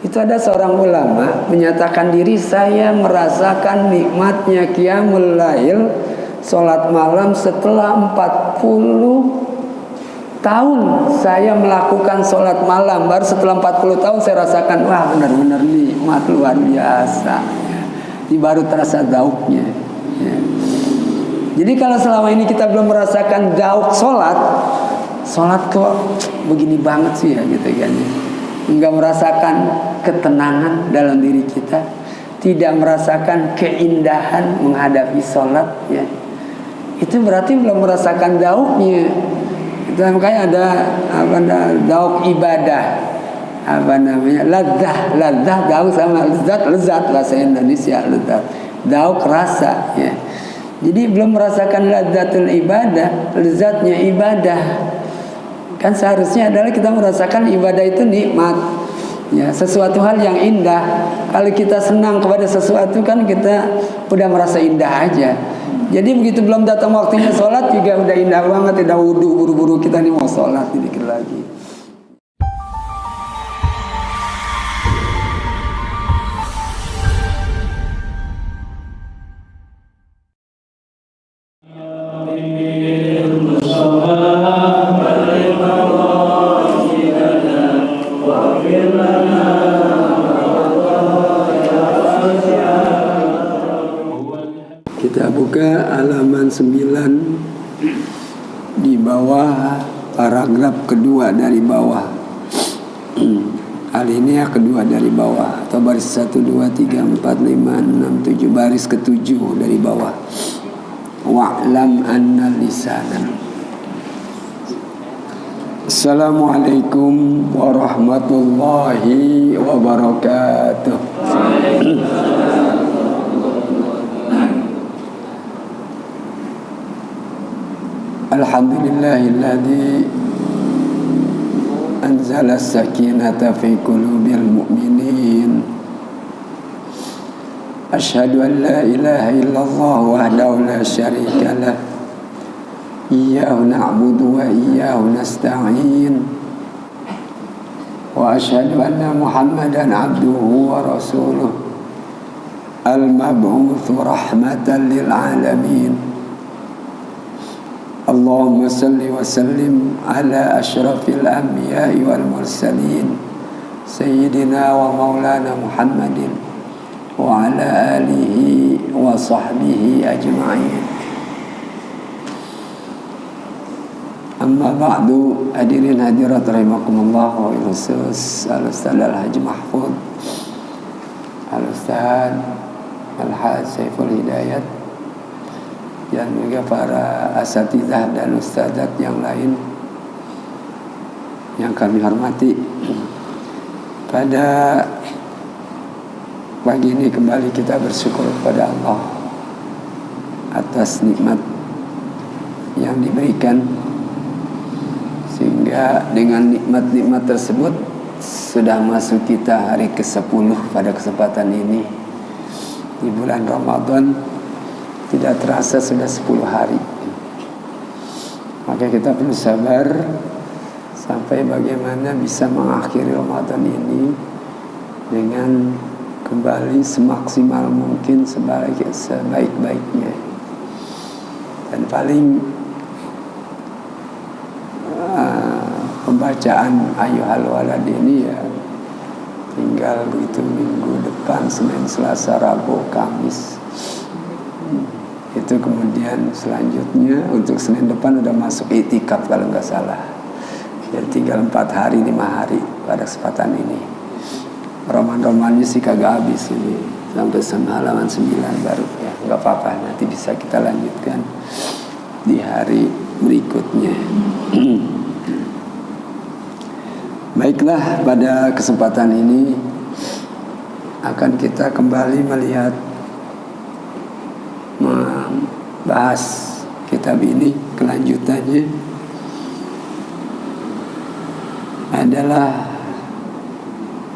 Itu ada seorang ulama menyatakan diri, saya merasakan nikmatnya qiyamul lail, sholat malam setelah 40 tahun saya melakukan sholat malam. Baru setelah 40 tahun saya rasakan, wah benar-benar nikmat luar biasa. Ini baru terasa dauknya. Ya. Jadi kalau selama ini kita belum merasakan dauk sholat kok begini banget sih ya gitu kan. Enggak merasakan ketenangan dalam diri kita, tidak merasakan keindahan menghadapi sholat ya. Itu berarti belum merasakan dauknya. Itu makanya ada dauk ibadah, ladzah dauk sama lezat bahasa Indonesia, lezat dauk rasa ya. Jadi belum merasakan ladzatul ibadah, lezatnya ibadah. Kan seharusnya adalah kita merasakan ibadah itu nikmat ya, sesuatu hal yang indah. Kalau kita senang kepada sesuatu kan kita udah merasa indah aja. Jadi begitu belum datang waktunya sholat juga udah indah banget, udah wudu buru-buru kita nih mau sholat dikit lagi. Kita buka halaman 9 di bawah paragraf kedua dari bawah. Alinea kedua dari bawah atau baris 1 2 3 4 5 6 7 baris ke-7 dari bawah. Wa'lam anna lisana. Assalamualaikum warahmatullahi wabarakatuh. Alhamdulillahilladzi anzala as-sakinata fi qulubil mu'minin. Asyhadu an la ilaha illallah wahdahu la syarika lah. Iyyahu na'budu wa iyyahu nasta'in. Wa asyhadu anna Muhammadan 'abduhu wa rasuluh. Al-mab'utsu rahmatan lil 'alamin. Allahumma salli wa sallim ala asyrafil anbiya'i wal mursalin sayyidina wa maulana Muhammadin wa ala alihi wa sahbihi ajma'in. Amma ba'du, hadirin hadirat rahimakumullah wa khusus Al-Ustaz Al-Haji Mahfud, Al-Ustaz Al-Haj Saiful Hidayat, dan juga para asatizah dan ustazat yang lain yang kami hormati. Pada pagi ini kembali kita bersyukur kepada Allah atas nikmat yang diberikan, sehingga dengan nikmat-nikmat tersebut sudah masuk kita hari ke-10 pada kesempatan ini di bulan Ramadan. Tidak terasa sudah 10 hari. Maka kita perlu sabar sampai bagaimana bisa mengakhiri Ramadan ini dengan kembali semaksimal mungkin, sebaik-baiknya. Dan paling pembacaan Ayyuhal Walad ini ya tinggal begitu minggu depan, Senin, Selasa, Rabu, Kamis. Itu kemudian selanjutnya untuk Senin depan udah masuk i'tikaf kalau nggak salah. Jadi tinggal 4 hari 5 hari pada kesempatan ini. Roman-romannya sih kagak habis ini sampai halaman 9 baru ya. Nggak apa-apa, nanti bisa kita lanjutkan di hari berikutnya. Baiklah, pada kesempatan ini akan kita kembali melihat, membahas kitab ini. Kelanjutannya adalah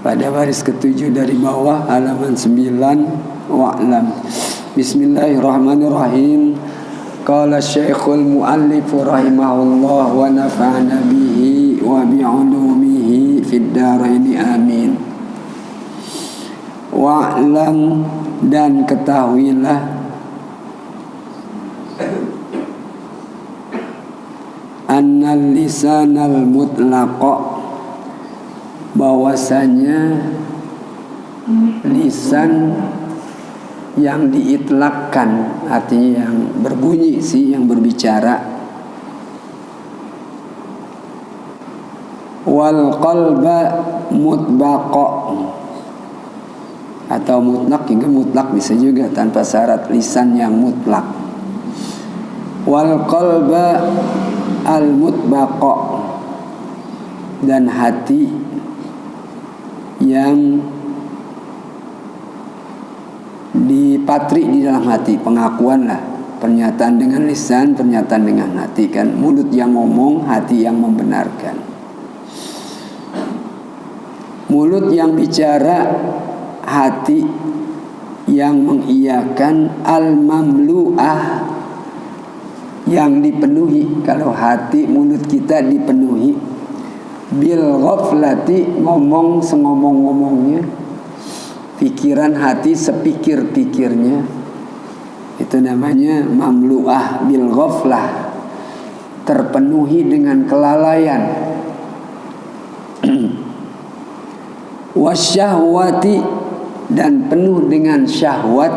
pada baris ke-7 dari bawah halaman 9. Wa'lam. Bismillahirrahmanirrahim. Qala Syekhul Mu'allif rahimahullah wa nafa'ana bihi wa bi'ulumihi fid dharain amin. Wa'lam, dan ketahuilah annal lisanal mutlaqa, bahwasanya lisan yang diitlakkan, artinya yang berbunyi yang berbicara, wal qalba mutbaqa, atau mutlak, hingga mutlak bisa juga tanpa syarat, lisan yang mutlak. Wal qalba al mutbaqa, dan hati yang dipatri di dalam hati, pengakuan lah, pernyataan dengan lisan, pernyataan dengan hati, kan mulut yang ngomong, hati yang membenarkan. Mulut yang bicara, hati yang mengiyakan, al-mamlu'ah, yang dipenuhi. Kalau hati mulut kita dipenuhi bil ghaflati, ngomong sengomong-ngomongnya, pikiran hati sepikir-pikirnya, itu namanya mamlu'ah bil ghaflah, terpenuhi dengan kelalaian. Wasyahwati, dan penuh dengan syahwat,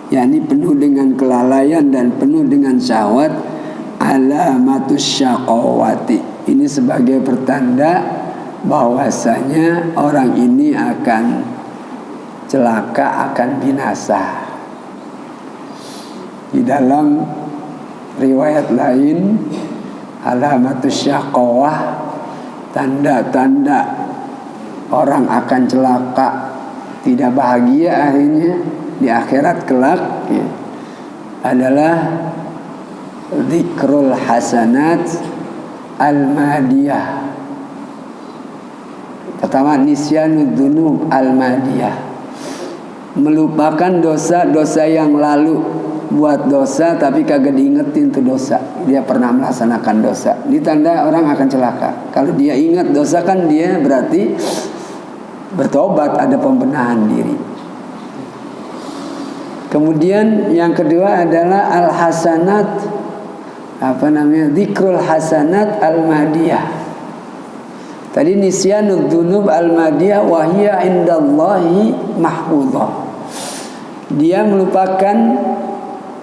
yakni penuh dengan kelalaian dan penuh dengan syahwat. Alamatus syaqawati, ini sebagai pertanda bahwasanya orang ini akan celaka, akan binasa. Di dalam riwayat lain, alamatus syaqawah, tanda-tanda orang akan celaka, tidak bahagia akhirnya di akhirat kelak, ya, adalah zikrul hasanat al-madiyah. Pertama, nisyanud dzunub al-madiyah, melupakan dosa-dosa yang lalu. Buat dosa tapi kagak diingetin tuh dosa, dia pernah melaksanakan dosa, ini tanda orang akan celaka. Kalau dia ingat dosa, kan dia berarti bertobat, ada pembenahan diri. Kemudian yang kedua adalah al-hasanat, zikrul hasanat al-madiyah. Tadi nisyanud dzunub al-madiyah wa hiya indallahi mahfudhah, dia melupakan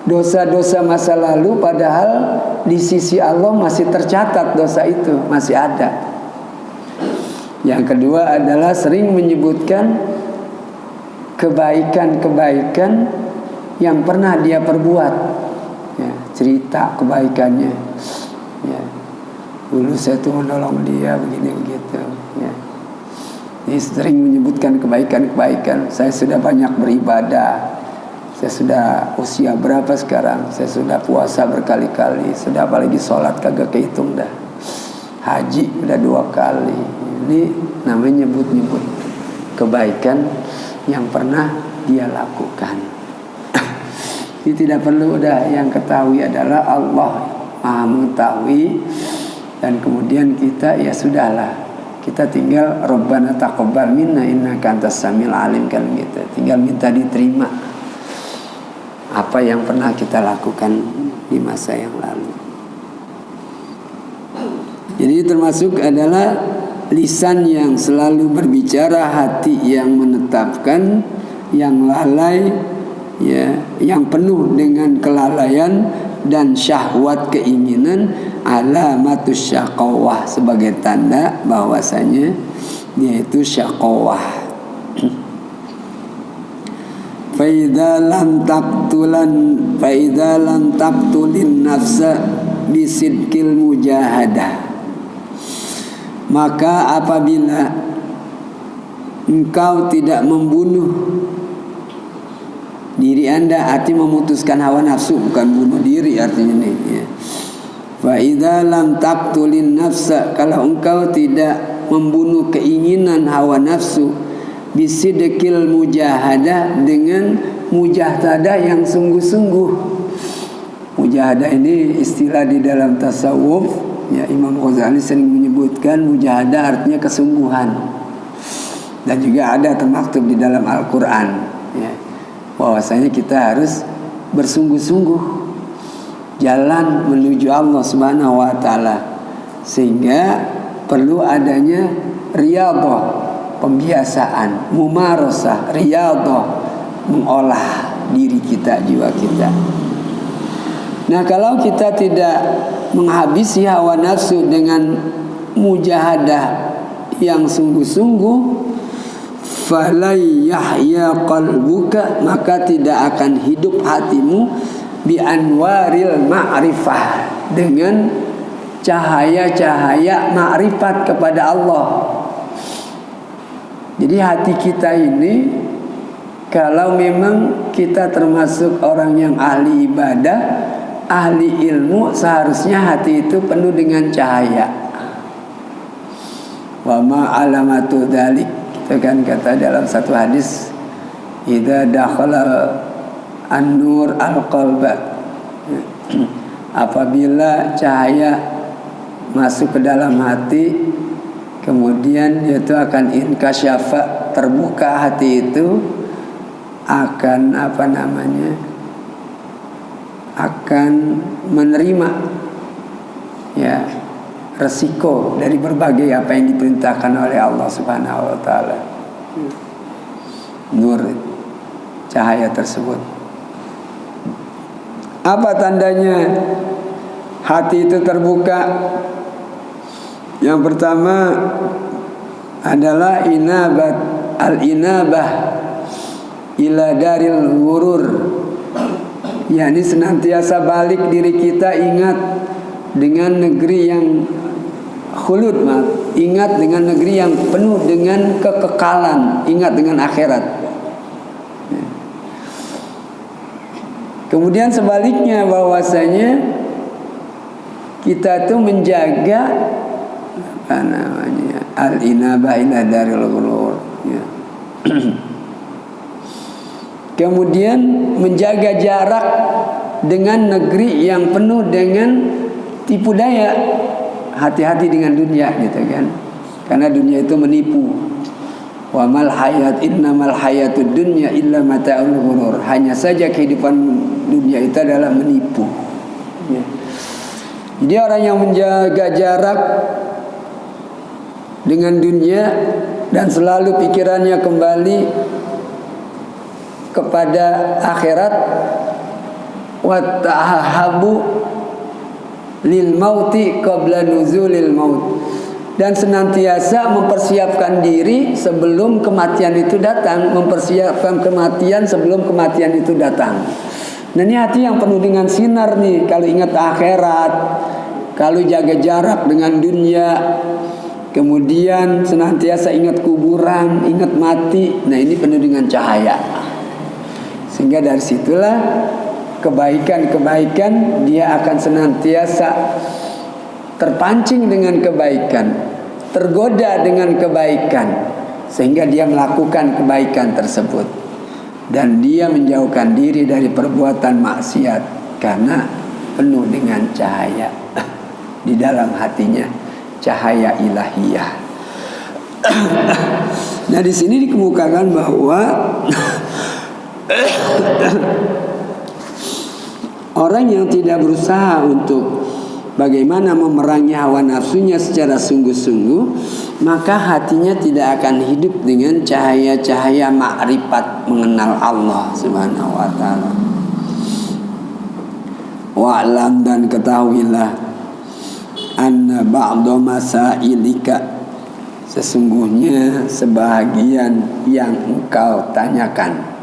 dosa-dosa masa lalu, padahal di sisi Allah masih tercatat dosa itu, masih ada. Yang kedua adalah sering menyebutkan kebaikan-kebaikan yang pernah dia perbuat, ya, cerita kebaikannya, ya, dulu saya tuh menolong dia begini begitu, ya. Ini sering menyebutkan kebaikan-kebaikan. Saya sudah banyak beribadah, saya sudah usia berapa sekarang, saya sudah puasa berkali-kali, sudah apalagi sholat kagak kehitung dah, haji udah 2 kali. Ini namanya nyebut-nyebut kebaikan yang pernah dia lakukan. Ini tidak perlu dah, yang ketahui adalah Allah Maha mengetahui, dan kemudian kita ya sudahlah, kita tinggal Rabbana taqabbal minna innaka antas samiul alim, kan gitu, tinggal minta diterima apa yang pernah kita lakukan di masa yang lalu. Jadi termasuk adalah lisan yang selalu berbicara, hati yang menetapkan, yang lalai, ya, yang penuh dengan kelalaian dan syahwat, keinginan, alamatus syaqawah, sebagai tanda bahwasanya dia itu syaqawah. Faidza lam taqtulin nafsa bisidqil mujahadah, maka apabila engkau tidak membunuh diri anda, arti memutuskan hawa nafsu, bukan bunuh diri artinya ini, ya. Faidza lam taqtulin nafsa, kalau engkau tidak membunuh keinginan hawa nafsu, bisidqil mujahadah, dengan mujahadah yang sungguh-sungguh. Mujahadah ini istilah di dalam tasawuf, ya, Imam Ghazali sering menyebutkan mujahadah artinya kesungguhan. Dan juga ada termaktub di dalam Al-Quran, ya, bahwasanya kita harus bersungguh-sungguh jalan menuju Allah Subhanahu wa Ta'ala, sehingga perlu adanya riyadhah, pembiasaan, mumarasah, riyadhah, mengolah diri kita, jiwa kita. Nah, kalau kita tidak menghabisi hawa nafsu dengan mujahadah yang sungguh-sungguh, falai yahya qalbuka, maka tidak akan hidup hatimu bi anwaril ma'rifah, dengan cahaya-cahaya ma'rifat kepada Allah. Jadi hati kita ini, kalau memang kita termasuk orang yang ahli ibadah, ahli ilmu, seharusnya hati itu penuh dengan cahaya. Wa ma alamatu dzalik, itu kan kata dalam satu hadis, idza dakhala an-nur al-qalba, apabila cahaya masuk ke dalam hati, kemudian itu akan inkasyafa, terbuka hati itu, akan akan menerima, ya, resiko dari berbagai apa yang diperintahkan oleh Allah Subhanahu wa Ta'ala. Nur, cahaya tersebut. Apa tandanya hati itu terbuka? Yang pertama adalah al-inabah ila daril ghurur, yakni senantiasa balik diri kita, ingat dengan negeri yang khulud, ingat dengan negeri yang penuh dengan kekekalan, ingat dengan akhirat. Kemudian sebaliknya, bahwasanya kita itu menjaga al-inabah ila daril ghurur, ya. Kemudian menjaga jarak dengan negeri yang penuh dengan tipu daya. Hati-hati dengan dunia, gitu kan, karena dunia itu menipu. Wa mal hayat innamal hayatud dunya illa mata'ul ghurur. Hanya saja kehidupan dunia itu adalah menipu, ya. Jadi orang yang menjaga jarak dengan dunia dan selalu pikirannya kembali kepada akhirat, wa tahabu lil mauti qabla nuzulil maut, dan senantiasa mempersiapkan diri sebelum kematian itu datang, mempersiapkan kematian sebelum kematian itu datang. Nah, ini hati yang penuh dengan sinar nih, kalau ingat akhirat, kalau jaga jarak dengan dunia, kemudian senantiasa ingat kuburan, ingat mati. Nah, ini penuh dengan cahaya. Sehingga dari situlah kebaikan-kebaikan dia akan senantiasa terpancing dengan kebaikan, tergoda dengan kebaikan, sehingga dia melakukan kebaikan tersebut, dan dia menjauhkan diri dari perbuatan maksiat karena penuh dengan cahaya di dalam hatinya, cahaya ilahiyah. Nah, di sini dikemukakan bahwa orang yang tidak berusaha untuk bagaimana memerangi hawa nafsunya secara sungguh-sungguh, maka hatinya tidak akan hidup dengan cahaya-cahaya makrifat mengenal Allah Subhanahu wa Ta'ala. Wa'lam, dan ketahuilah, anna ba'da masailika, sesungguhnya sebahagian yang engkau tanyakan.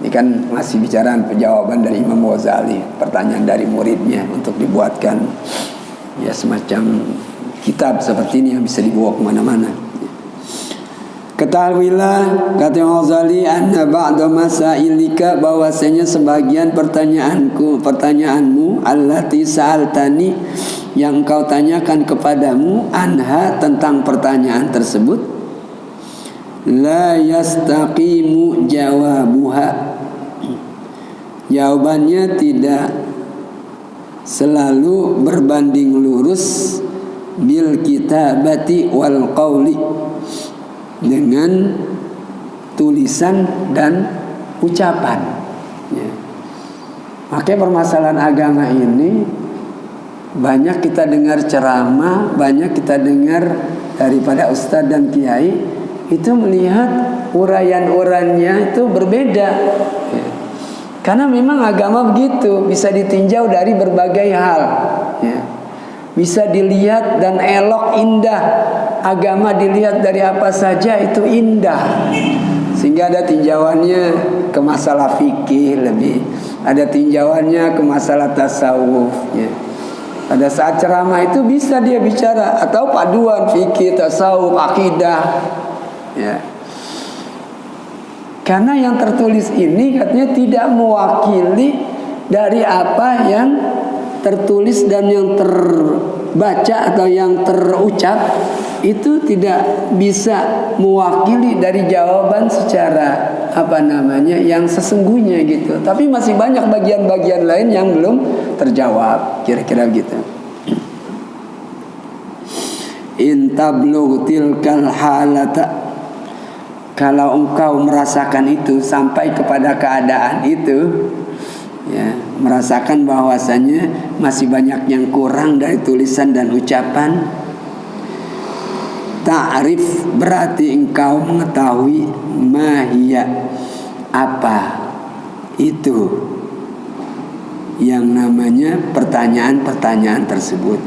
Ini kan masih bicara jawaban dari Imam Ghazali, pertanyaan dari muridnya untuk dibuatkan ya semacam kitab seperti ini yang bisa dibawa kemana-mana. Ketahuilah, kata Ghazali, anna ba'da masailika, bahwasanya sebagian pertanyaanmu, allati sa'altani, yang engkau tanyakan kepadamu, anha, tentang pertanyaan tersebut, la yastaqimu jawabuha, jawabannya tidak selalu berbanding lurus bil kitabati wal qawli, dengan tulisan dan ucapan. Ya. Makanya permasalahan agama ini banyak kita dengar ceramah, banyak kita dengar daripada ustadz dan kiai itu melihat uraian-uraiannya itu berbeda. Ya. Karena memang agama begitu, bisa ditinjau dari berbagai hal. Ya. Bisa dilihat dan elok, indah. Agama dilihat dari apa saja itu indah. Sehingga ada tinjauannya ke masalah fikih lebih, ada tinjauannya ke masalah tasawuf. Ya. Pada saat ceramah itu bisa dia bicara, atau paduan fikih, tasawuf, akidah. Ya. Karena yang tertulis ini katanya tidak mewakili dari apa yang tertulis dan yang terbaca atau yang terucap, itu tidak bisa mewakili dari jawaban secara yang sesungguhnya gitu. Tapi masih banyak bagian-bagian lain yang belum terjawab, kira-kira gitu. In tablugh tilkal halata, kalau engkau merasakan itu sampai kepada keadaan itu, ya, merasakan bahwasanya masih banyak yang kurang dari tulisan dan ucapan, ta'rif berarti engkau mengetahui mahia, apa itu yang namanya pertanyaan-pertanyaan tersebut.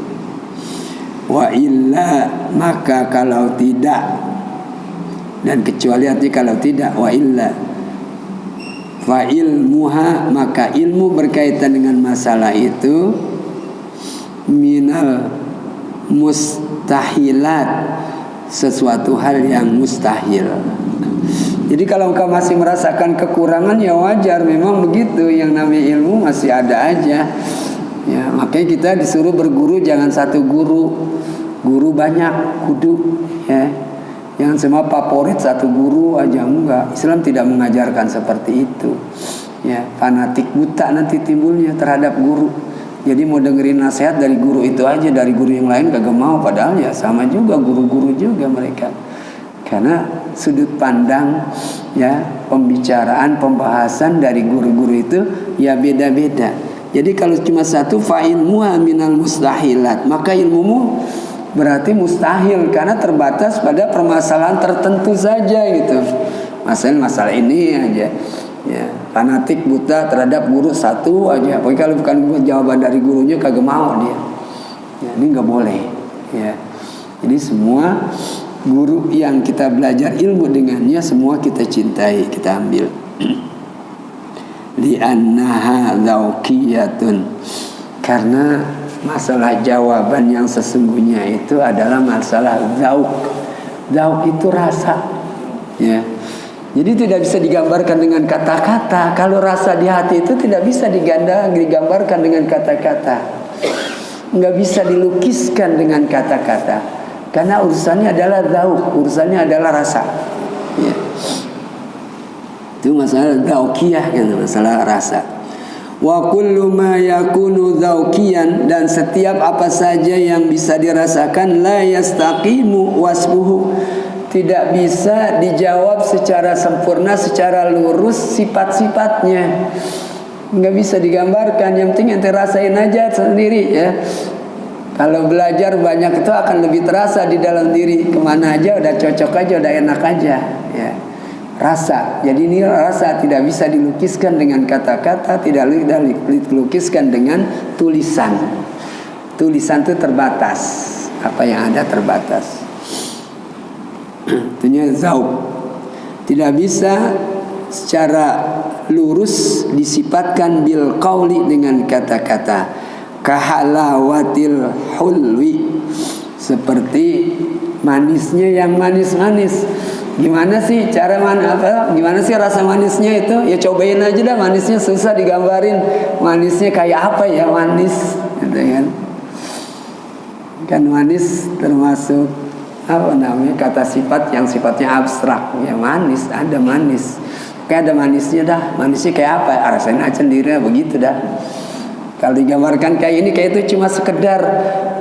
Wa illa, maka kalau tidak, dan kecuali arti kalau tidak, wa illa fa ilmuha, maka ilmu berkaitan dengan masalah itu minal mustahilat, sesuatu hal yang mustahil. Jadi kalau engkau masih merasakan kekurangan, ya wajar, memang begitu, yang namanya ilmu masih ada aja. Ya, makanya kita disuruh berguru, jangan satu guru banyak, kudu ya. Jangan semua favorit satu guru aja, enggak. Islam tidak mengajarkan seperti itu. Ya, fanatik buta nanti timbulnya terhadap guru. Jadi mau dengerin nasihat dari guru itu aja, dari guru yang lain kagak mau, padahal ya sama juga, guru-guru juga mereka. Karena sudut pandang ya, pembicaraan, pembahasan dari guru-guru itu ya beda-beda. Jadi kalau cuma satu, fa ilmuha minal mustahilat, maka ilmumu berarti mustahil karena terbatas pada permasalahan tertentu saja gitu. Masalah ini aja. Ya, fanatik buta terhadap guru satu aja. Pokoknya kalau bukan jawaban dari gurunya kagak mau dia. Ya, ini nggak boleh. Ya. Jadi semua guru yang kita belajar ilmu dengannya semua kita cintai, kita ambil. Li'annaha dzauqiyatun, karena masalah jawaban yang sesungguhnya itu adalah masalah zauk. Zauk itu rasa. Ya. Jadi tidak bisa digambarkan dengan kata-kata. Kalau rasa di hati itu tidak bisa digambarkan dengan kata-kata. Nggak bisa dilukiskan dengan kata-kata. Karena urusannya adalah zauk, urusannya adalah rasa. Ya. Itu masalah zauqiyah, gitu, masalah rasa. Wa kullu ma yakunu dzauqiyan, dan setiap apa saja yang bisa dirasakan, la yastaqimu wasfuhu, tidak bisa dijawab secara sempurna, secara lurus sifat-sifatnya. Nggak bisa digambarkan, yang penting ente rasain aja sendiri ya. Kalau belajar banyak itu akan lebih terasa di dalam diri, kemana aja udah cocok aja, udah enak aja ya. Rasa, jadi ini rasa tidak bisa dilukiskan dengan kata-kata, tidak dilukiskan dengan tulisan. Tulisan itu terbatas, apa yang ada terbatas. Itunya zauk. Tidak bisa secara lurus disifatkan bil qauli, dengan kata-kata. Kahalawatil hulwi, seperti manisnya yang manis-manis. Gimana sih cara gimana sih rasa manisnya itu? Ya cobain aja dah, manisnya susah digambarin. Manisnya kayak apa ya manis, gitu kan? Kan manis termasuk kata sifat yang sifatnya abstrak. Ya manis, ada manis. Kayak ada manisnya dah. Manisnya kayak apa? Rasain aja sendiri, begitu dah. Kalau digambarkan kayak ini, kayak itu cuma sekedar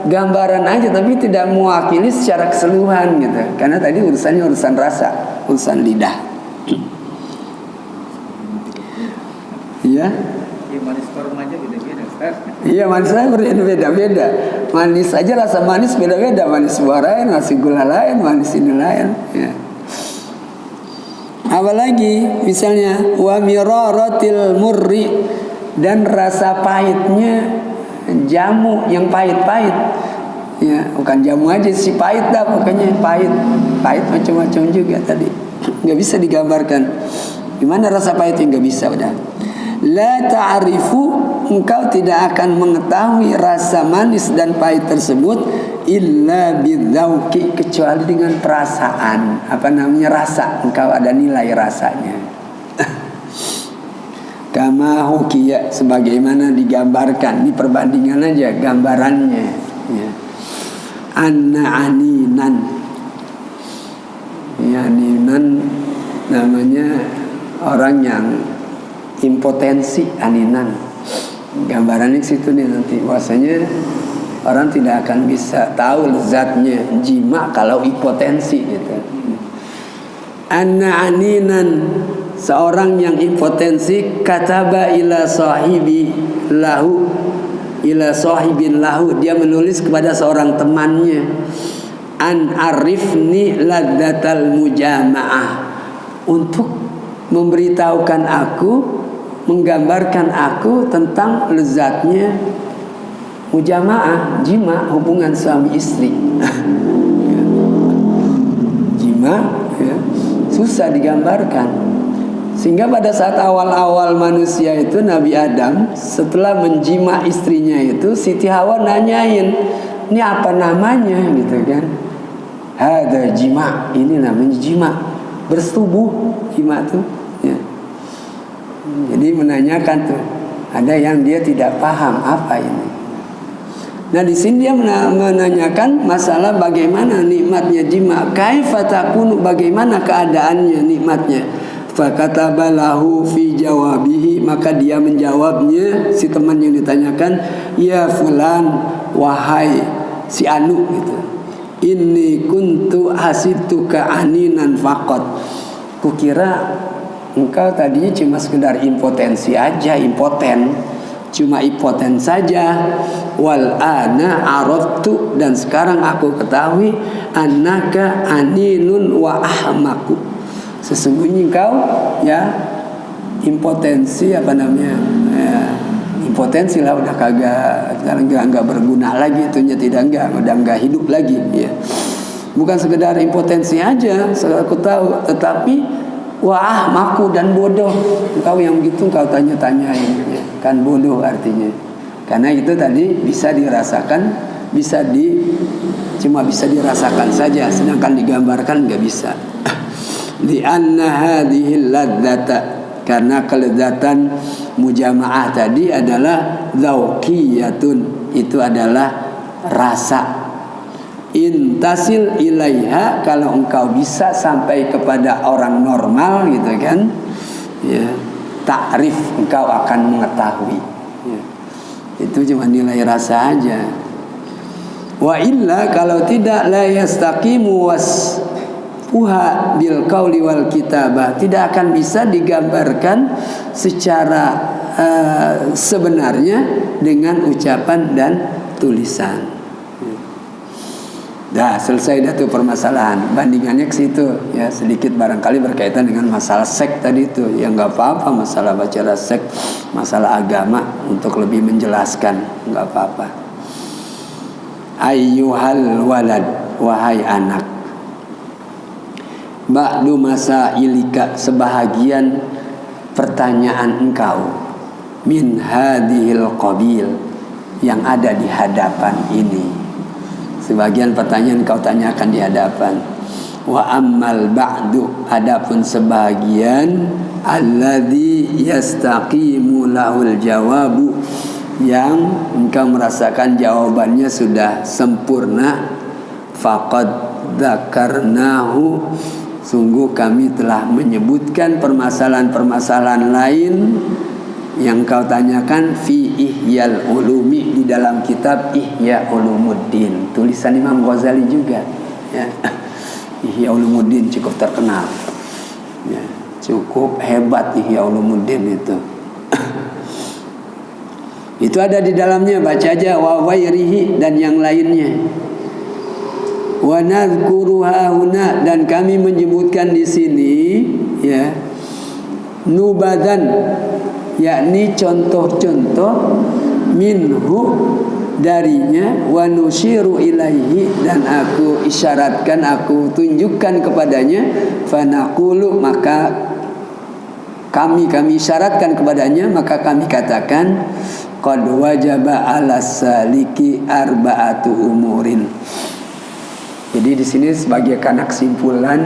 gambaran aja tapi tidak mewakili secara keseluruhan gitu. Karena tadi urusannya urusan rasa, urusan lidah. Iya. Ya, manis korma aja beda-beda, Ustaz. Iya, manis aja beda-beda. Manis aja rasa manis beda-beda. Manis buah lain, manis gula lain, manis ini lain. Ya. Apalagi misalnya wa miraratil murri, dan rasa pahitnya jamu yang pahit-pahit. Ya, bukan jamu aja sih, pahit dah pokoknya, pahit macam-macam juga tadi. Nggak bisa digambarkan. Gimana rasa pahitnya, nggak bisa udah. La ta'rifu, engkau tidak akan mengetahui rasa manis dan pahit tersebut illa bidzauqi, kecuali dengan perasaan. Apa namanya, rasa. Engkau ada nilai rasanya. Kama hukiya, sebagaimana digambarkan, di perbandingan aja gambarannya. Ya. Anna aninan. Ya, aninan namanya orang yang impotensi, aninan. Gambarannya ke situ nih nanti. Bahwasanya orang tidak akan bisa tahu lezatnya jima kalau impotensi gitu. Anna aninan, seorang yang impotensi, kataba ila sahibi lahu, ila sahibin lahu, dia menulis kepada seorang temannya, an arifni ladzatal mujama'ah, untuk memberitahukan aku, menggambarkan aku tentang lezatnya mujama'ah, jima, hubungan suami istri. Jima ya, susah digambarkan. Sehingga pada saat awal-awal manusia itu, Nabi Adam setelah menjima istrinya itu, Siti Hawa nanyain, ini apa namanya gitu kan. Hada jima, ini namanya jima, bersetubuh jima tuh ya. Jadi menanyakan tuh, ada yang dia tidak paham apa ini. Nah di sini dia menanyakan masalah bagaimana nikmatnya jima, kaifa takunu, bagaimana keadaannya nikmatnya. Fakatabalahu fi jawabihi, maka dia menjawabnya, si teman yang ditanyakan, ya fulan, wahai si anu gitu. Inni kuntu hasibtuka aninan faqat. Kukira engkau tadinya cuma sekedar impotensi aja, impoten, cuma impoten saja. Wal ana araftu, dan sekarang aku ketahui, annaka aninun wa ahmaku, sesungguhnya engkau ya impotensi, apa namanya ya, impotensi lah, udah kagak, sekarang nggak berguna lagi, itunya udah nggak hidup lagi ya. Bukan sekedar impotensi aja, aku tahu, tetapi wah maku dan bodoh. Engkau yang begitu engkau tanya-tanyain ya. Kan bodoh artinya. Karena itu tadi bisa dirasakan, cuma bisa dirasakan saja, sedangkan digambarkan nggak bisa. Di anna hadhil ladzata, karena kelezatan mujamaah tadi adalah dzauqiyatun, itu adalah rasa. Intasil ilaiha, kalau engkau bisa sampai kepada orang normal gitu kan ya, ta'rif, engkau akan mengetahui ya. Itu cuma nilai rasa aja. Wa illa, kalau tidak, la yastaqimu wasfuha bil qauli wal kitabah, tidak akan bisa digambarkan secara sebenarnya dengan ucapan dan tulisan. Dah selesai dah tuh permasalahan. Bandingannya ke situ ya, sedikit barangkali berkaitan dengan masalah seks tadi itu. Ya nggak apa-apa, masalah bicara seks, masalah agama, untuk lebih menjelaskan nggak apa-apa. Ayyuhal walad, wahai anak, ba'du masailika, sebahagian pertanyaan engkau, min hadhil qabil, yang ada di hadapan ini. Sebagian pertanyaan kau tanyakan di hadapan. Wa ammal ba'du, adapun sebagian, alladzi yastaqimu lahul jawabu, yang engkau merasakan jawabannya sudah sempurna, faqad dzakarnahu, sungguh kami telah menyebutkan permasalahan-permasalahan lain yang kau tanyakan, fi ihyal ulumi, di di dalam kitab Ihya Ulumuddin, tulisan Imam Ghazali juga, ya. Ihya Ulumuddin cukup terkenal, ya, cukup hebat Ihya Ulumuddin itu. Itu ada di dalamnya, baca aja, wa wairihi dan yang lainnya. Wa nadhkuruha huna, dan kami menyebutkan di sini, ya, nubadan, yakni contoh-contoh, minhu darinya, wa nusyiru ilaihi, dan aku isyaratkan, aku tunjukkan kepadanya, fanaqulu, maka kami isyaratkan kepadanya, maka kami katakan, qad wajaba 'alas saliki arba'atu umurin. Jadi di sini sebagai karena kesimpulan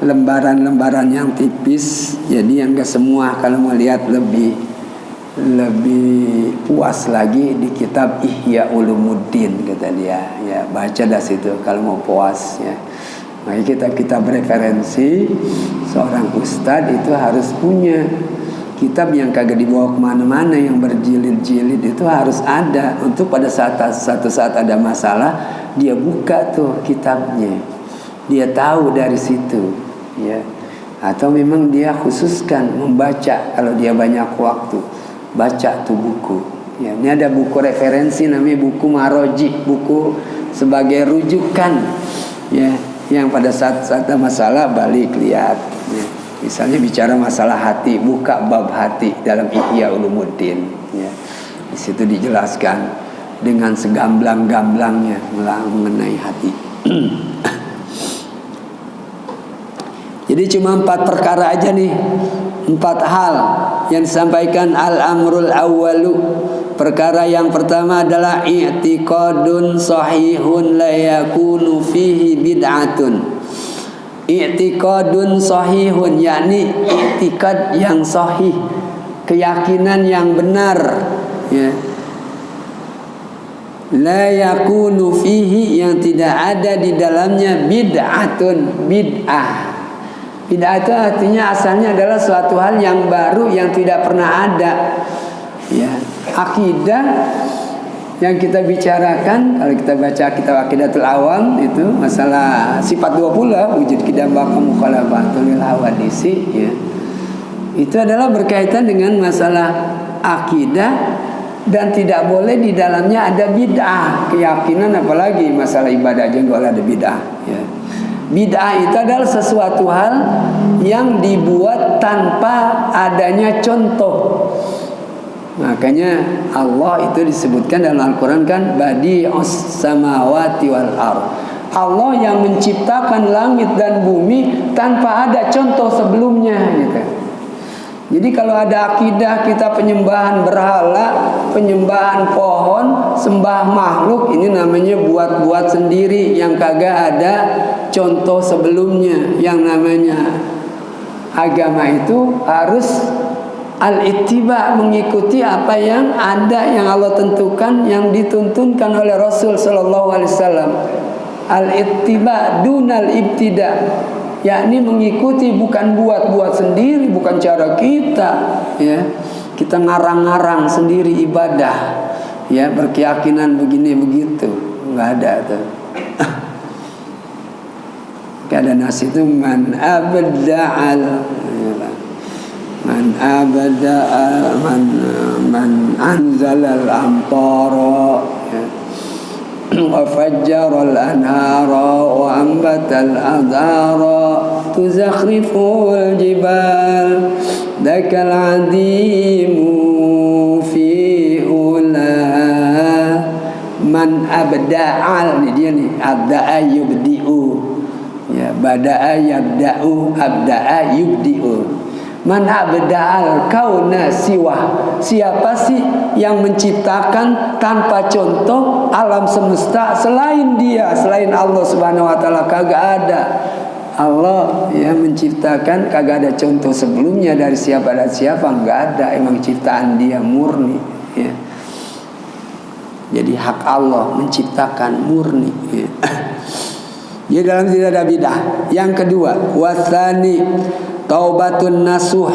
lembaran-lembaran yang tipis, jadi yang enggak semua, kalau mau lihat lebih puas lagi di kitab Ihya Ulumuddin, kata dia, ya, baca dah situ kalau mau puas, ya. Makanya kita bereferensi, seorang ustadz itu harus punya kitab yang kagak dibawa kemana-mana, yang berjilid-jilid, itu harus ada untuk pada satu saat ada masalah, dia buka tuh kitabnya, dia tahu dari situ, ya. Atau memang dia khususkan membaca, kalau dia banyak waktu baca tuh buku, ya. Ini ada buku referensi namanya buku Maroji, buku sebagai rujukan, ya, yang pada saat ada masalah balik lihat, ya. Misalnya bicara masalah hati, buka bab hati dalam Ihya Ulumuddin, ya. Di situ dijelaskan dengan segamblang-gamblangnya mengenai hati. Jadi cuma 4 perkara aja nih, 4 hal yang disampaikan. Al-amrul awwalu, perkara yang pertama adalah i'tiqadun sahihun la yakunu fihi bid'atun. I'tiqadun sahihun, yakni i'tiqad yang sahih, keyakinan yang benar, ya. La yakunu fihi, yang tidak ada di dalamnya bid'atun, bid'ah. Bid'ah itu artinya asalnya adalah suatu hal yang baru yang tidak pernah ada, ya. Akidah yang kita bicarakan, kalau kita baca kitab Aqidatul Awam, itu masalah sifat 20, wujud qidam baqa mukhalafatul lil hawadisi, ya. Itu adalah berkaitan dengan masalah akidah, dan tidak boleh di dalamnya ada bid'ah, keyakinan, apalagi masalah ibadah aja nggak boleh ada bid'ah, ya. Bid'ah itu adalah sesuatu hal yang dibuat tanpa adanya contoh. Makanya Allah itu disebutkan dalam Al-Quran kan, badi'us samawati wal ardh. Allah yang menciptakan langit dan bumi tanpa ada contoh sebelumnya, gitu. Jadi kalau ada akidah kita penyembahan berhala, penyembahan pohon, sembah makhluk, ini namanya buat-buat sendiri yang kagak ada contoh sebelumnya. Yang namanya agama itu harus al-ittiba, mengikuti apa yang ada, yang Allah tentukan, yang dituntunkan oleh Rasul sallallahu alaihi wasallam. Al-ittiba dunal ibtida, yakni mengikuti, bukan buat-buat sendiri, bukan cara kita, ya. Kita ngarang-ngarang sendiri ibadah, ya, berkeyakinan begini begitu, enggak ada tuh. Ada nas itu man abda'al, man abda'a, man anzalal amtara, wa fajjaral anhara wa ambatal adhara tuzakhriful jibal dakal adimu fi ula. Man abda'al, ini dia nih, abda'a yubdi'u, ya, bada'a yabda'u, abda'a yubdi'u. Man abda'al kauna siwa, siapa sih yang menciptakan tanpa contoh alam semesta selain dia, selain Allah Subhanahu wa taala? Kagak ada. Allah yang menciptakan, kagak ada contoh sebelumnya dari siapa dan siapa, enggak ada. Emang ciptaan dia murni, ya. Jadi hak Allah menciptakan murni, ya. Jadi dalam tidak ada bidah. Yang kedua, wasani taubatun nasuh,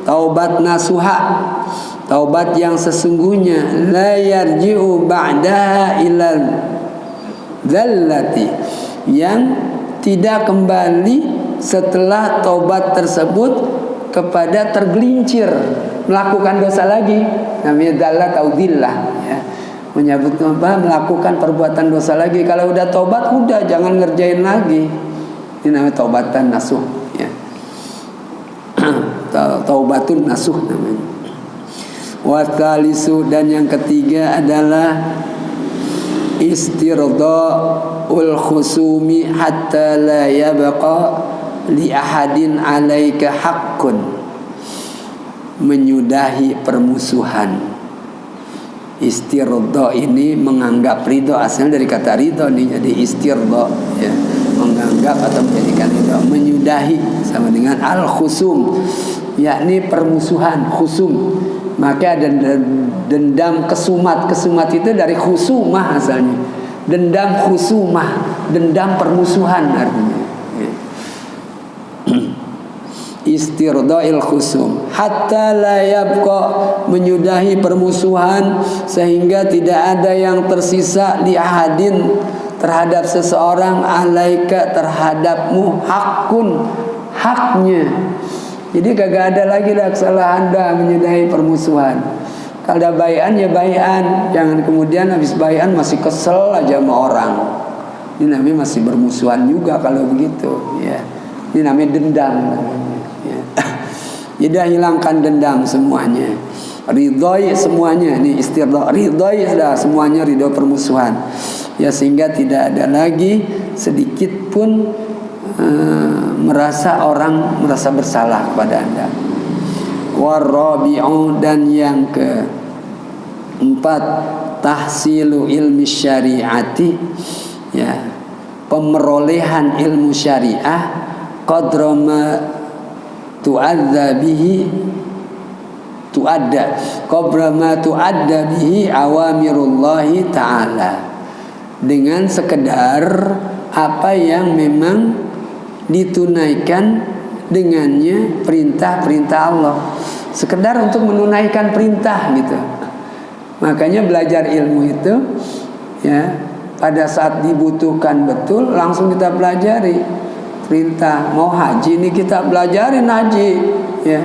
taubat nasuha. taubat yang sesungguhnya, la yarji'u ba'daha ilal dzallati, yang tidak kembali setelah taubat tersebut kepada tergelincir melakukan dosa lagi. Namanya dzallah atau dzillah, ya. Menyebut melakukan perbuatan dosa lagi. Kalau udah taubat, udah jangan ngerjain lagi. Ini namanya taubatan nasuh, ya. Taubatun nasuh namanya. Wa tsalisu, dan yang ketiga adalah istirda'ul khusumi hatta la yabqa li ahadin 'alaika haqqun, menyudahi permusuhan. Istirda ini menganggap ridho, asalnya dari kata ridho nih, jadi istirda, ya, menganggap atau menjadikan ridho. Menyudahi sama dengan al khusum, yakni permusuhan, khusum. Maka ada dendam kesumat. Kesumat itu dari khusumah asalnya. Dendam khusumah, dendam permusuhan artinya. Istirdail khusum hatta la yabqa, menyudahi permusuhan sehingga tidak ada yang tersisa di ahadin, terhadap seseorang, alaika, terhadapmu, hakun, haknya. Jadi kagak ada lagi kesalahan dah menyudahi permusuhan. Kalau ada baian ya baian, jangan kemudian habis baian masih kesel aja sama orang. Ini namanya masih bermusuhan juga kalau begitu, ya. Ini namanya dendam namanya, ya. Jadi hilangkan dendam semuanya. Ridhoi semuanya, ini istirda. Ridhoi sudah semuanya, ridho permusuhan. Ya, sehingga tidak ada lagi sedikit pun orang merasa bersalah kepada Anda. Warabi'u, dan yang keempat, tahsilu ilmi syariati, ya, pemerolehan ilmu syariah, qadra ma tu'adza bihi bihi awamirullahi ta'ala, dengan sekedar apa yang memang ditunaikan dengannya perintah-perintah Allah, sekedar untuk menunaikan perintah gitu. Makanya belajar ilmu itu, ya, pada saat dibutuhkan betul langsung kita pelajari perintah. Mau haji ini kita belajarin haji, ya.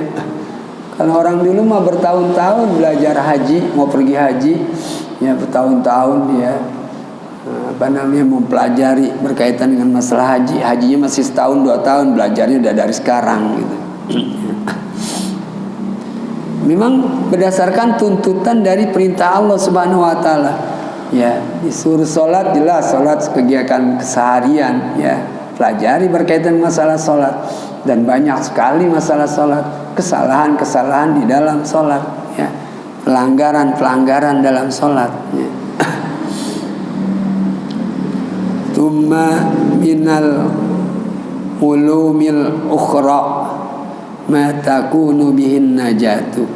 Kalau orang dulu mah bertahun-tahun belajar haji, mau pergi haji, ya bertahun-tahun dia mempelajari berkaitan dengan masalah haji. Hajinya masih setahun 2 tahun, belajarnya udah dari sekarang gitu. Memang berdasarkan tuntutan dari perintah Allah Subhanahu wa taala. Ya, disuruh sholat, jelas sholat kegiatan keseharian, ya. Pelajari berkaitan masalah sholat, dan banyak sekali masalah sholat, kesalahan-kesalahan di dalam sholat, ya. Pelanggaran-pelanggaran dalam sholat, ya. Tumma minal ulumil ukhra ma takunu bihin najatu.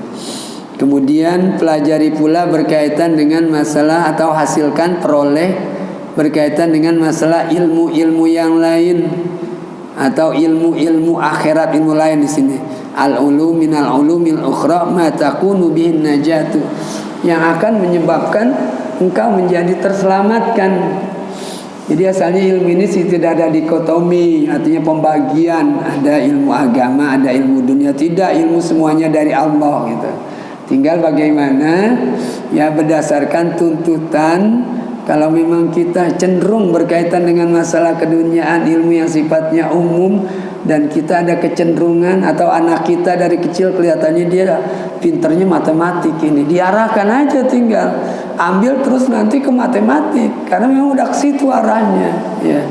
Kemudian pelajari pula berkaitan dengan masalah atau hasilkan peroleh berkaitan dengan masalah ilmu-ilmu yang lain atau ilmu-ilmu akhirat, ilmu lain di sini. Al-ulum minal ulumil ukhra ma takunu bihin najatu, yang akan menyebabkan engkau menjadi terselamatkan. Jadi asalnya ilmu ini sih tidak ada dikotomi, artinya pembagian, ada ilmu agama, ada ilmu dunia. Tidak, ilmu semuanya dari Allah gitu. Tinggal bagaimana, ya, berdasarkan tuntutan. Kalau memang kita cenderung berkaitan dengan masalah keduniaan, ilmu yang sifatnya umum, dan kita ada kecenderungan, atau anak kita dari kecil kelihatannya dia pinternya matematik, ini diarahkan aja, tinggal ambil terus nanti ke matematik, karena memang udah ke situ arahnya, ya.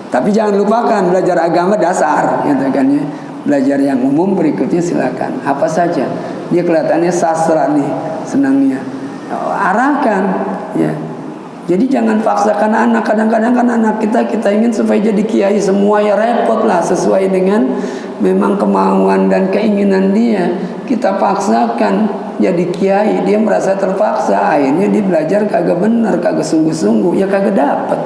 Tapi jangan lupakan belajar agama dasar, gitu kan, ya. Belajar yang umum berikutnya silakan, apa saja. Dia kelihatannya sastra nih, senangnya, arahkan, ya. Jadi jangan paksakan anak. Kadang-kadang kan anak kita ingin supaya jadi kiai semua, ya repot lah, sesuai dengan memang kemauan dan keinginan dia. Kita paksakan jadi kiai, dia merasa terpaksa, akhirnya dia belajar kagak benar, kagak sungguh-sungguh, ya kagak dapet.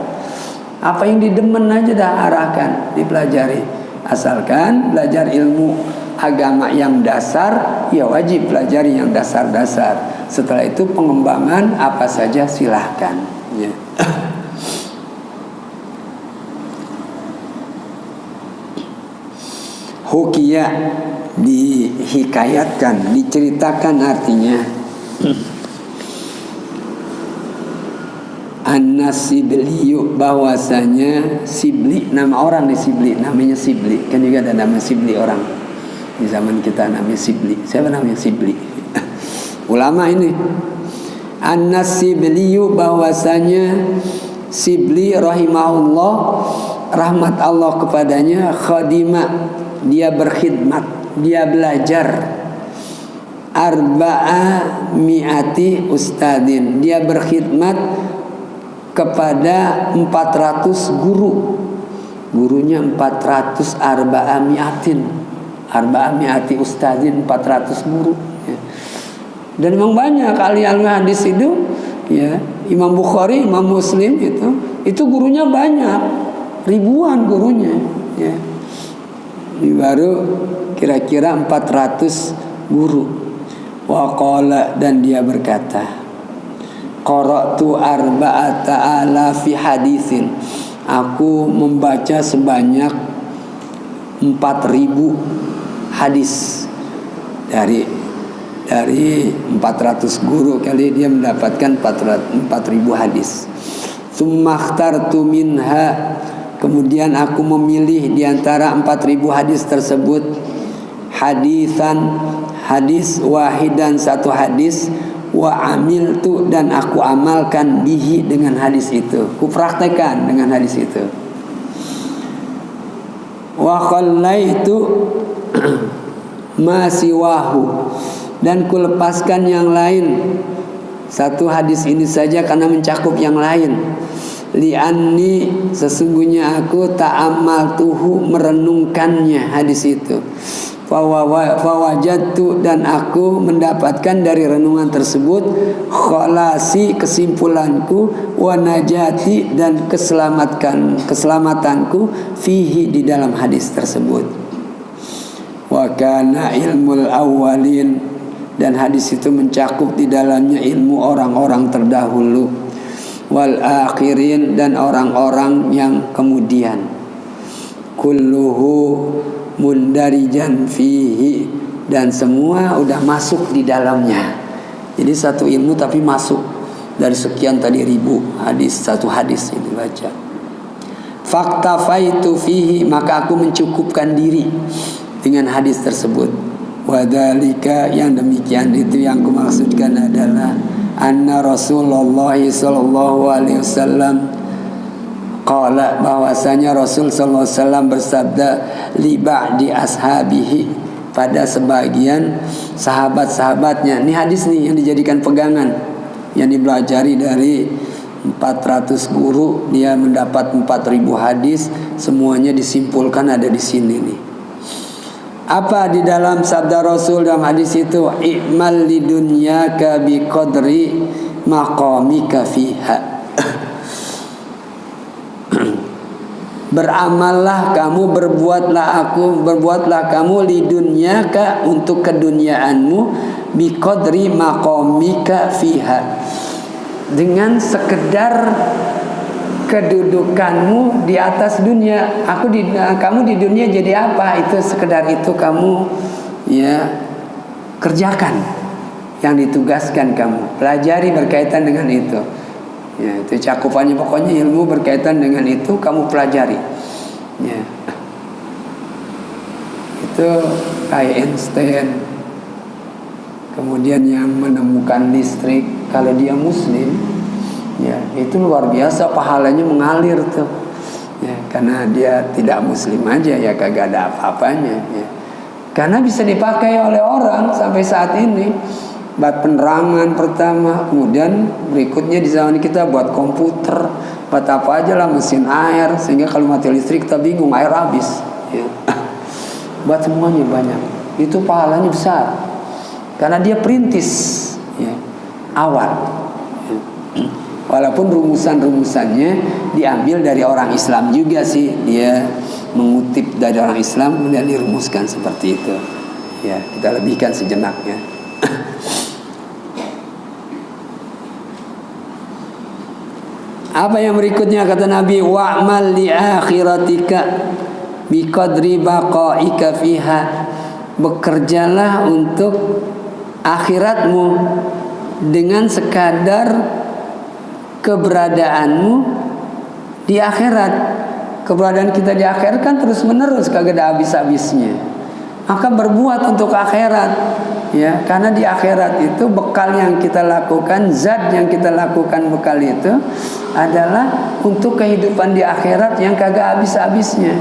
Apa yang didemen aja dah arahkan, dipelajari. Asalkan belajar ilmu agama yang dasar, ya wajib pelajari yang dasar-dasar. Setelah itu pengembangan apa saja silahkan, ya. Hukiya, dihikayatkan, diceritakan, artinya An-Sibliyu, bahwasanya Sibli, nama orang nih Sibli, namanya Sibli. Kan juga ada nama Sibli orang di zaman kita, namanya Sibli. Siapa namanya Sibli? Ulama ini. An-Sibliyu, bahwasanya Sibli rahimahullah, rahmat Allah kepadanya, khadimah, dia berkhidmat, dia belajar arba'a mi'ati ustadin, dia berkhidmat kepada 400 guru. Gurunya 400, arba'a mi'ati ustadin, 400 guru, ya. Dan memang banyak ahli-ahli hadis itu, ya. Imam Bukhari, Imam Muslim itu gurunya banyak, ribuan gurunya, ya. Ini baru kira-kira 400 guru. Wa qala, dan dia berkata, qara'tu arba'ata alafi hadisin, aku membaca sebanyak 4.000 hadis. Dari 400 guru kali dia mendapatkan 4.000 hadis. Tsumma ikhtartu minha, kemudian aku memilih di antara 4.000 hadis tersebut hadis wahidan, satu hadis, wa amiltu, dan aku amalkan bihi, dengan hadis itu, ku praktekkan dengan hadis itu. Wa khallaitu ma siwahu, dan ku lepaskan yang lain, satu hadis ini saja karena mencakup yang lain. Li'anni, sesungguhnya aku ta'ammaltuhu, merenungkannya hadis itu. Fawajadtu, dan aku mendapatkan dari renungan tersebut khalasi, kesimpulanku, wa najati, dan keselamatanku, fihi, di dalam hadis tersebut. Wa kana ilmul awwalin, dan hadis itu mencakup di dalamnya ilmu orang-orang terdahulu, wal akhirin, dan orang-orang yang kemudian. Kulluhu mundarijan fihi, dan semua udah masuk di dalamnya. Jadi satu ilmu tapi masuk dari sekian tadi ribu hadis, satu hadis ini baca. Faktafaitu fihi, maka aku mencukupkan diri dengan hadis tersebut. Wadhalika, yang demikian itu yang kumaksudkan adalah anna Rasulullah sallallahu alaihi wasallam qala, bahwasanya Rasul sallallahu alaihi wasallam bersabda, li ba'di ashabihi, pada sebagian sahabat-sahabatnya. Ini hadis nih yang dijadikan pegangan, yang dipelajari dari 400 guru, dia mendapat 4.000 hadis, semuanya disimpulkan ada di sini nih. Apa di dalam sabda Rasul dalam hadis itu? I'mal lidunyaka biqadri maqamika fiha. Beramallah kamu, berbuatlah kamu lidunyaka, untuk keduniaanmu, biqadri maqamika fiha, dengan sekedar kedudukanmu di atas dunia. Kamu di dunia jadi apa? Itu sekedar itu kamu ya kerjakan yang ditugaskan kamu. Pelajari berkaitan dengan itu. Ya, itu cakupannya, pokoknya ilmu berkaitan dengan itu kamu pelajari. Ya. Itu kayak Einstein. Kemudian yang menemukan listrik, kalau dia muslim, ya itu luar biasa, pahalanya mengalir tuh, ya, karena dia tidak muslim aja ya kagak ada apa-apanya, ya. Karena bisa dipakai oleh orang sampai saat ini, buat penerangan pertama, kemudian berikutnya di zaman kita buat komputer, buat apa aja lah, mesin air, sehingga kalau mati listrik kita bingung, air habis, ya. Buat semuanya banyak, itu pahalanya besar, karena dia perintis, ya, awal. Walaupun rumusan-rumusannya diambil dari orang Islam juga sih, dia mengutip dari orang Islam kemudian dirumuskan seperti itu. Ya, kita lebihkan sejenak ya. Apa yang berikutnya kata Nabi, wa'mal li akhiratika biqadri baqaika fiha. Bekerjalah untuk akhiratmu dengan sekadar keberadaanmu di akhirat. Keberadaan kita di akhirat kan terus menerus, kagak ada habis-habisnya. Maka berbuat untuk akhirat, ya, karena di akhirat itu bekal yang kita lakukan, zat yang kita lakukan bekal itu adalah untuk kehidupan di akhirat yang kagak habis-habisnya.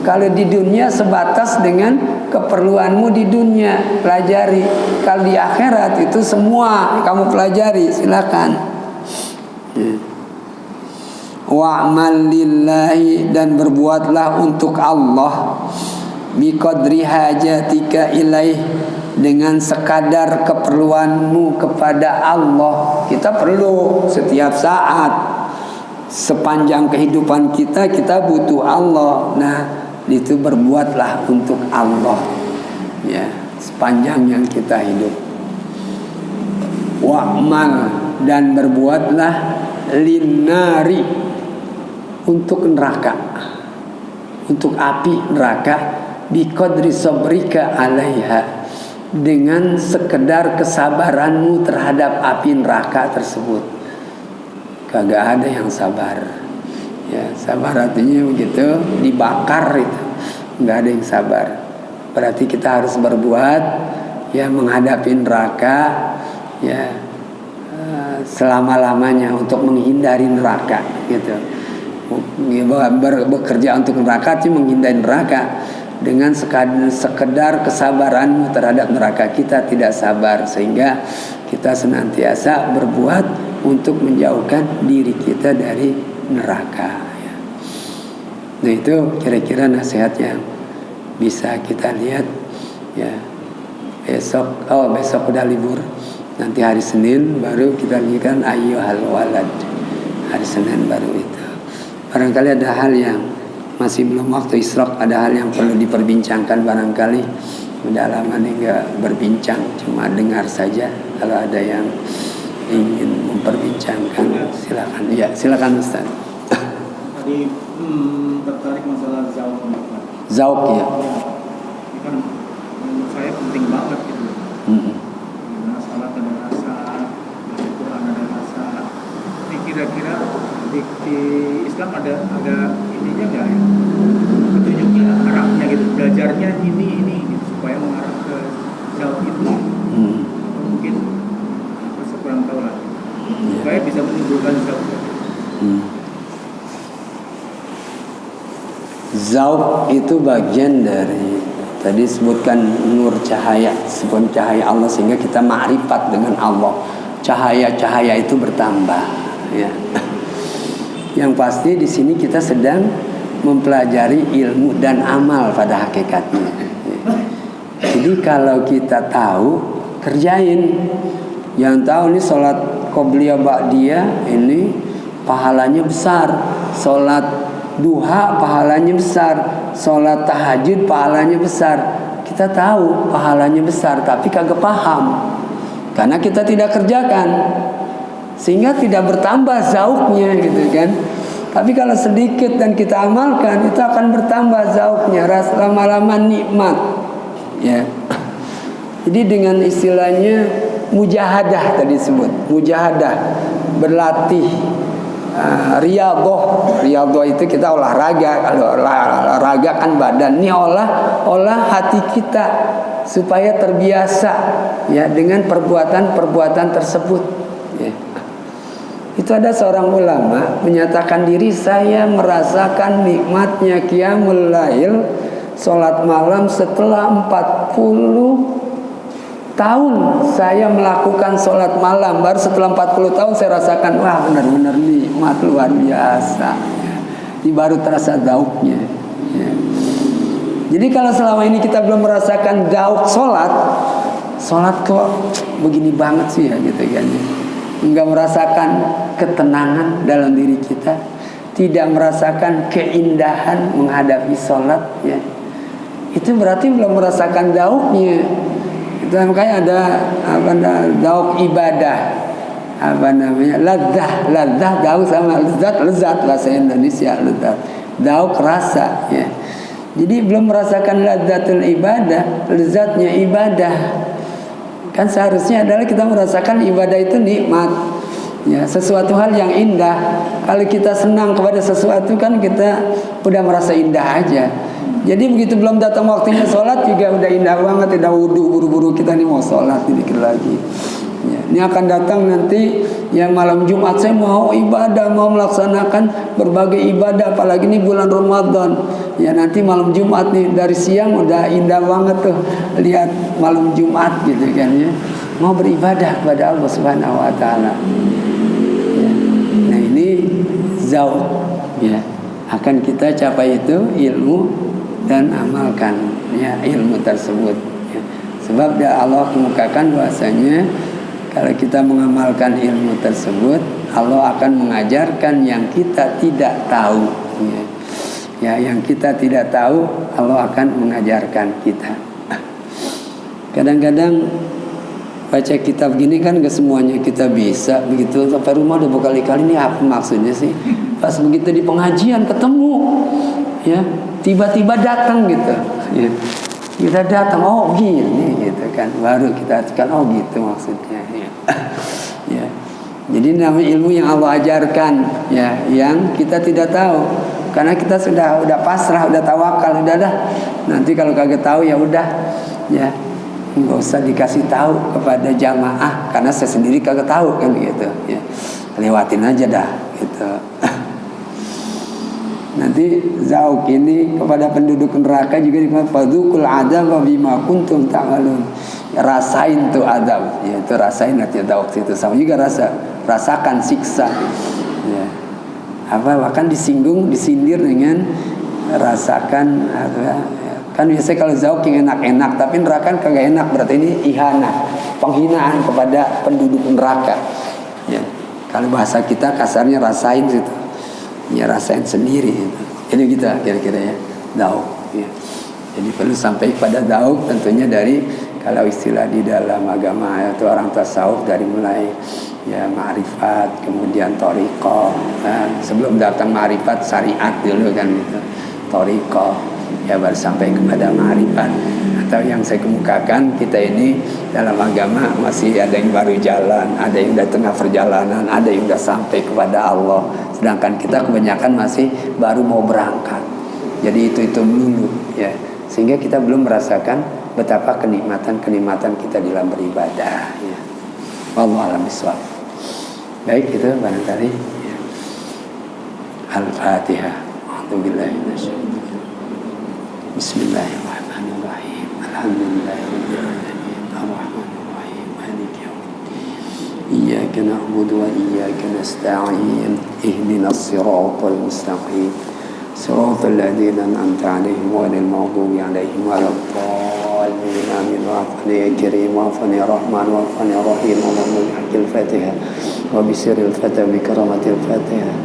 Kalau di dunia sebatas dengan keperluanmu di dunia, pelajari. Kalau di akhirat itu semua kamu pelajari, silakan. Wa'mal lillahi, dan berbuatlah untuk Allah, biqadri hajatika ilaih, dengan sekadar keperluanmu kepada Allah. Kita perlu setiap saat, sepanjang kehidupan kita butuh Allah. Nah, itu berbuatlah untuk Allah, ya, sepanjang yang kita hidup. Wa'mal, dan berbuatlah linnari, untuk neraka, untuk api neraka, biqadri sabrika alaiha, dengan sekedar kesabaranmu terhadap api neraka tersebut. Kagak ada yang sabar, ya. Sabar artinya begitu dibakar itu, nggak ada yang sabar. Berarti kita harus berbuat, ya, menghadapi neraka, ya, selama-lamanya, untuk menghindari neraka, gitu. Bekerja untuk neraka, cuma menghindari neraka. Dengan sekedar kesabaranmu terhadap neraka, kita tidak sabar, sehingga kita senantiasa berbuat untuk menjauhkan diri kita dari neraka, ya. Nah, itu kira-kira nasihat yang bisa kita lihat, ya. Besok udah libur, nanti hari Senin baru kita lihatkan ayyuhal walad, hari Senin baru itu. Barangkali ada hal yang masih belum waktu isyraq, ada hal yang perlu diperbincangkan, barangkali udah lama nih nggak berbincang, cuma dengar saja. Kalau ada yang ingin memperbincangkan, silakan. Ya, silakan Ustaz. Tadi tertarik masalah zauk. Zauk, ya. Ini kan menurut saya penting banget gitu. Karena salat ada rasa, Al-Quran ada rasa. Ini kira-kira di Islam ada ininya nggak ya? Petunjuknya, arahnya gitu, belajarnya ini gitu, supaya mengarah ke zauk itu. Mungkin saya kurang tahu lah. Supaya bisa menimbulkan zauk. Zauk itu bagian dari, tadi sebutkan nur cahaya, sebut cahaya Allah, sehingga kita ma'rifat dengan Allah. Cahaya-cahaya itu bertambah, ya. Yang pasti di sini kita sedang mempelajari ilmu dan amal pada hakikatnya. Jadi kalau kita tahu, kerjain. Yang tahu nih sholat qobliyah ba'diyah ini pahalanya besar, sholat duha pahalanya besar, sholat tahajud pahalanya besar. Kita tahu pahalanya besar, tapi kagak paham karena kita tidak kerjakan, sehingga tidak bertambah zauknya, gitu kan. Tapi kalau sedikit dan kita amalkan, itu akan bertambah zauknya, rasa lama-lama nikmat, ya. Jadi dengan istilahnya mujahadah, tadi disebut mujahadah, berlatih. Riyadhah itu kita olahraga. Kalau olahraga kan badan, ini olah hati kita supaya terbiasa, ya, dengan perbuatan-perbuatan tersebut, ya. Itu ada seorang ulama menyatakan diri, saya merasakan nikmatnya qiyamul lail, sholat malam, setelah 40 tahun saya melakukan sholat malam. Baru setelah 40 tahun saya rasakan, wah, benar-benar nikmat luar biasa, ya. Ini baru terasa zauknya, ya. Jadi kalau selama ini kita belum merasakan zauk sholat kok begini banget sih, ya, gitu kan, ya. Enggak merasakan ketenangan dalam diri kita, tidak merasakan keindahan menghadapi sholat, ya. itu berarti belum merasakan dauknya. Itu makanya ada dauk ibadah, ladzah dauk sama lezat bahasa Indonesia, lezat dauk rasa ya. Jadi belum merasakan ladzatul ibadah, lezatnya ibadah. Kan seharusnya adalah kita merasakan ibadah itu nikmat ya, sesuatu hal yang indah. Kalau kita senang kepada sesuatu kan kita udah merasa indah aja. Jadi begitu belum datang waktunya sholat juga udah indah banget, udah wudu buru-buru kita nih mau sholat dikit lagi ya. Ini akan datang nanti ya malam Jumat, saya mau ibadah, mau melaksanakan berbagai ibadah, apalagi ini bulan Ramadan ya. Nanti malam Jumat nih dari siang udah indah banget tuh lihat malam Jumat gitu kan ya, mau beribadah kepada Allah Subhanahu wa taala ya. Nah ini zauq ya, akan kita capai itu ilmu dan amalkan ya ilmu tersebut ya. Sebab Allah kemukakan bahwasanya kalau kita mengamalkan ilmu tersebut, Allah akan mengajarkan yang kita tidak tahu ya. Ya, yang kita tidak tahu Allah akan mengajarkan kita. Kadang-kadang baca kitab gini kan gak semuanya kita bisa. Begitu sampai rumah udah berkali-kali, ini apa maksudnya sih? Pas begitu di pengajian ketemu ya, tiba-tiba datang gitu ya. Kita datang, oh gini gitu kan, baru kita kan oh gitu maksudnya ya. Ya. Jadi namanya ilmu yang Allah ajarkan ya, yang kita tidak tahu karena kita sudah pasrah, udah tawakal, udah dah. Nanti kalau kagak tahu ya udah ya, nggak usah dikasih tahu kepada jamaah karena saya sendiri kagak tahu kan gitu ya, lewatin aja dah gitu. Nanti zauq ini kepada penduduk neraka juga dikatakan fadzukul adzab bima kuntum ta'malun. Ya, rasain tuh adab, ya itu rasain arti zauq itu sama juga rasakan siksa. Ya. Apa bahkan disinggung, disindir dengan rasakan ya. Kan biasanya kalau zauq yang enak-enak, tapi neraka kan kagak enak, berarti ini ihana, penghinaan kepada penduduk neraka. Ya. Kalau bahasa kita kasarnya rasain gitu. Ya rasain sendiri itu. Ini kita kira-kira ya zauq ya. Jadi perlu sampai pada zauq tentunya dari kalau istilah di dalam agama itu orang tasawuf dari mulai ya ma'rifat, kemudian thariqah kan. Sebelum datang ma'rifat syariat dulu kan gitu. Thariqah ya baru sampai kepada ma'rifat. Atau yang saya kemukakan kita ini dalam agama masih ada yang baru jalan, ada yang di tengah perjalanan, ada yang sudah sampai kepada Allah. Sedangkan kita kebanyakan masih baru mau berangkat. Jadi itu dulu ya. Sehingga kita belum merasakan betapa kenikmatan kita dalam beribadah ya. Wallahu a'lam bishawab. Baik itu barangkali ya. Al-Fatihah. A'udzubillahi minasyaitonir rajim. Bismillahirrahmanirrahim. Alhamdulillahirabbil alamin. Arrahmanir rahim. Maliki yaumiddin. Iyyaka na'budu wa iyyaka nasta'in. Ihdinas siratal mustaqim. Siratal ladzina an'amta 'alaihim ghairil maghdubi 'alaihim waladdallin. Amin. Wa'afani ya karim, wa'afani ya rahman, wa'afani ya rahim. Allahumma bihaqqil Fatihah wa bisirril Fatihah bi karamatil Fatihah.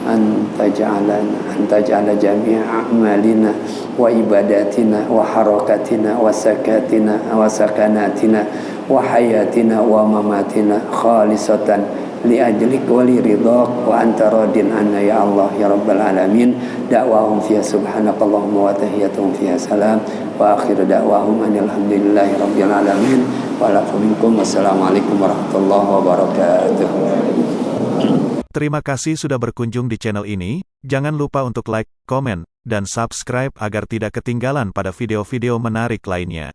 An taj'ala jami'a a'malina wa ibadatina wa harakatina wa sakatina wa sakanatina wa hayatina wa mamatina khalisatan li ajlik wa li ridhaq wa anta radin anna ya Allah ya rabbal alamin. Da'wahum fiha subhanakallahumma wa tahiyyatuhum fiha salam wa akhiru da'wahum alhamdulillahi rabbil alamin. Wa lafu minkum. Wassalamualaikum warahmatullahi wabarakatuh. Terima kasih sudah berkunjung di channel ini. Jangan lupa untuk like, komen, dan subscribe agar tidak ketinggalan pada video-video menarik lainnya.